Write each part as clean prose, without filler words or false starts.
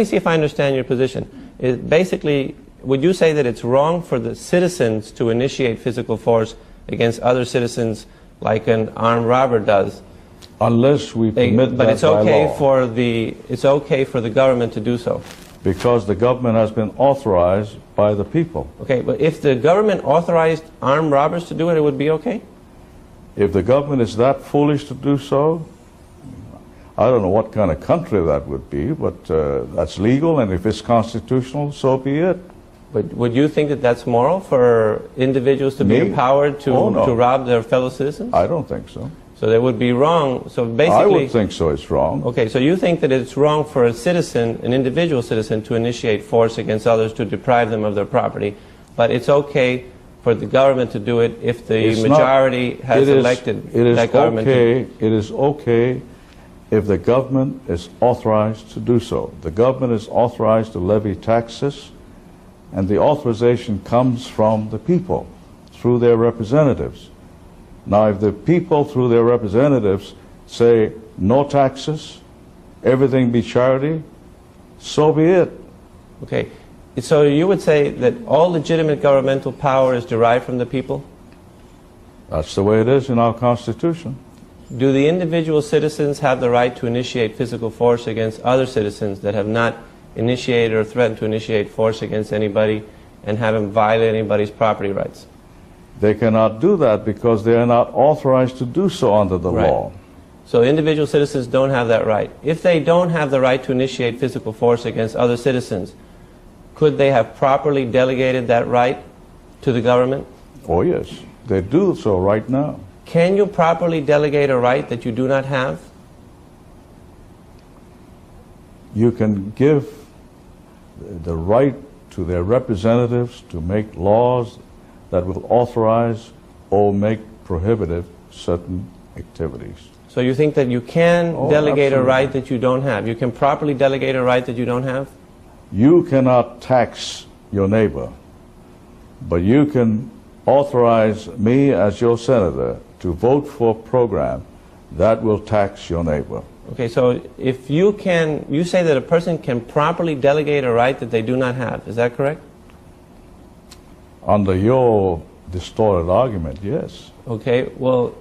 me see if I understand your position. Basically, would you say that it's wrong for the citizens to initiate physical force against other citizens like an armed robber does? Unless we permit but that it's okay by law. it's okay for the government to do so. Because the government has been authorized by the people. Okay, but if the government authorized armed robbers to do it, it would be okay? If the government is that foolish to do so, I don't know what kind of country that would be, but that's legal, and if it's constitutional, so be it. But would you think that that's moral for individuals to be empowered to rob their fellow citizens? I don't think so. So that would be wrong. So basically, I would think so. It's wrong. Okay, so you think that it's wrong for a citizen, an individual citizen, to initiate force against others to deprive them of their property, but it's okay for the government to do it if the majority has elected that government. It is okay if the government is authorized to do so. The government is authorized to levy taxes, and the authorization comes from the people through their representatives. Now, if the people through their representatives say no taxes, everything be charity, so be it. Okay, so you would say that all legitimate governmental power is derived from the people? That's the way it is in our Constitution. Do the individual citizens have the right to initiate physical force against other citizens that have not initiated or threatened to initiate force against anybody and haven't violated anybody's property rights? They cannot do that because they are not authorized to do so under the law. So individual citizens don't have that right. If they don't have the right to initiate physical force against other citizens, could they have properly delegated that right to the government? Oh yes, they do so right now. Can you properly delegate a right that you do not have? You can give the right to their representatives to make laws that will authorize or make prohibitive certain activities. So you think that you can delegate a right that you don't have? You can properly delegate a right that you don't have? You cannot tax your neighbor, but you can authorize me as your senator to vote for a program that will tax your neighbor. Okay, so if you say that a person can properly delegate a right that they do not have, is that correct? Under your distorted argument, yes. Okay, well,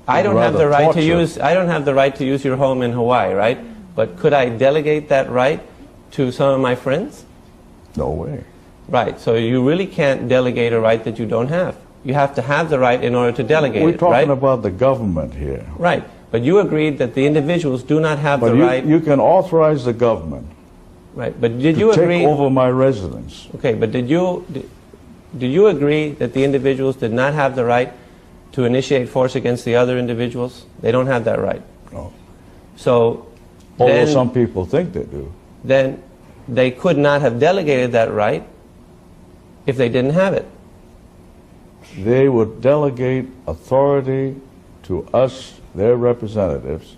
I don't have the right to use your home in Hawaii, right? But could I delegate that right to some of my friends? No way. Right, so you really can't delegate a right that you don't have. You have to have the right in order to delegate it, right? We're talking about the government here. Right, but you agreed that the individuals do not have the right. You can authorize the government. Right, but did you agree? To take over my residence. Okay, but do you agree that the individuals did not have the right to initiate force against the other individuals? They don't have that right. No. So, although some people think they do. Then they could not have delegated that right if they didn't have it. They would delegate authority to us, their representatives,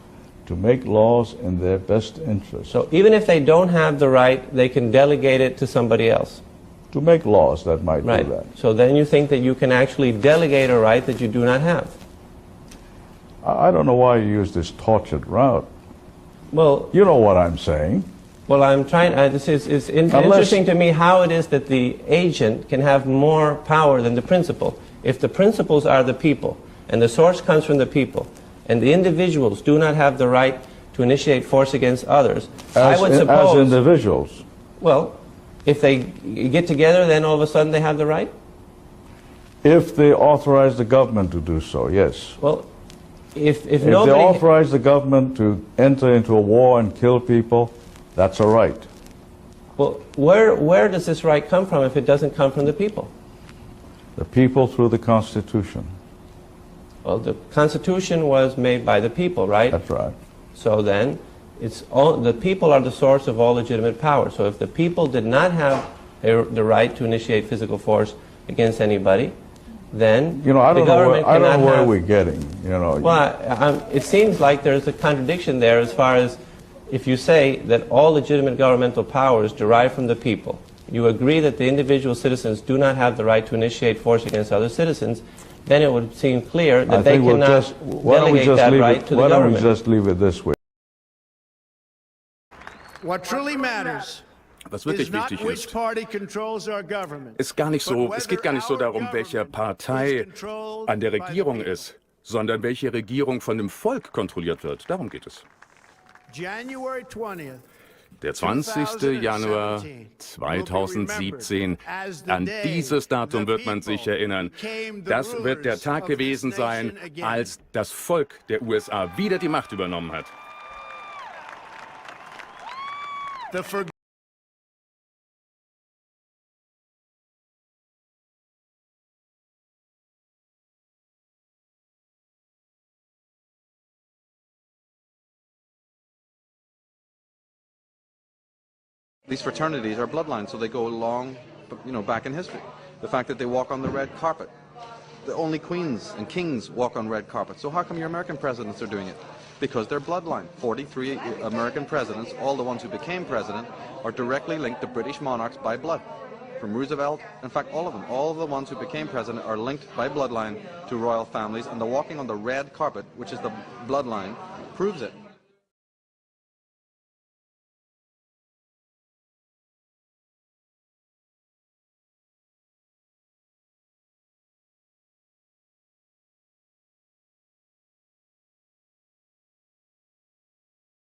to make laws in their best interest. So even if they don't have the right, they can delegate it to somebody else. To make laws that might do that. So then you think that you can actually delegate a right that you do not have. I don't know why you use this tortured route. Well, you know what I'm saying. Well, I'm trying. It's interesting to me how it is that the agent can have more power than the principal. If the principals are the people, and the source comes from the people, and the individuals do not have the right to initiate force against others, I would suppose... As individuals. Well, if they get together, then all of a sudden they have the right? If they authorize the government to do so, yes. Well, if they authorize the government to enter into a war and kill people, that's a right. Well, where does this right come from if it doesn't come from the people? The people through the Constitution. Well, the Constitution was made by the people, right? That's right. So then, the people are the source of all legitimate power. So if the people did not have the right to initiate physical force against anybody, then I don't know where we're getting. Well, it seems like there's a contradiction there as far as if you say that all legitimate governmental powers derive from the people. You agree that the individual citizens do not have the right to initiate force against other citizens, then it would seem clear that they cannot delegate that right to the government. Why don't we just leave it this way? What truly matters Was wirklich wichtig ist, es geht gar nicht so darum, welche Partei an der Regierung ist, sondern welche Regierung von dem Volk kontrolliert wird. Darum geht es. Der 20. Januar 2017, an dieses Datum wird man sich erinnern. Das wird der Tag gewesen sein, als das Volk der USA wieder die Macht übernommen hat. These fraternities are bloodlines, so they go long, back in history. The fact that they walk on the red carpet. The only queens and kings walk on red carpets. So how come your American presidents are doing it? Because they're bloodline. 43 American presidents, all the ones who became president, are directly linked to British monarchs by blood. From Roosevelt, in fact, all of them, all of the ones who became president are linked by bloodline to royal families, and the walking on the red carpet, which is the bloodline, proves it.